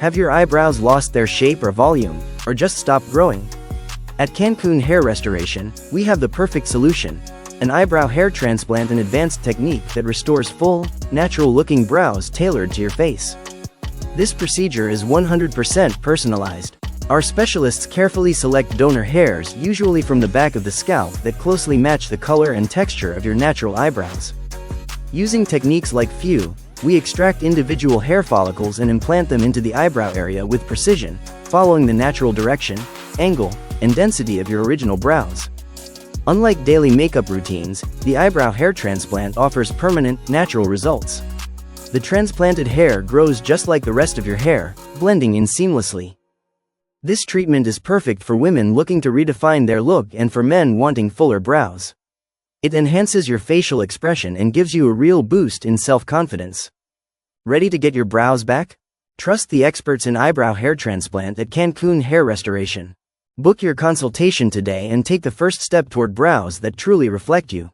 Have your eyebrows lost their shape or volume, or just stopped growing? At Cancun Hair Restoration, we have the perfect solution: an eyebrow hair transplant, an advanced technique that restores full, natural-looking brows tailored to your face. This procedure is 100% personalized. Our specialists carefully select donor hairs, usually from the back of the scalp, that closely match the color and texture of your natural eyebrows. Using techniques like FEW, we extract individual hair follicles and implant them into the eyebrow area with precision, following the natural direction, angle, and density of your original brows. Unlike daily makeup routines, the eyebrow hair transplant offers permanent, natural results. The transplanted hair grows just like the rest of your hair, blending in seamlessly. This treatment is perfect for women looking to redefine their look and for men wanting fuller brows. It enhances your facial expression and gives you a real boost in self-confidence. Ready to get your brows back? Trust the experts in eyebrow hair transplant at Cancun Hair Restoration. Book your consultation today and take the first step toward brows that truly reflect you.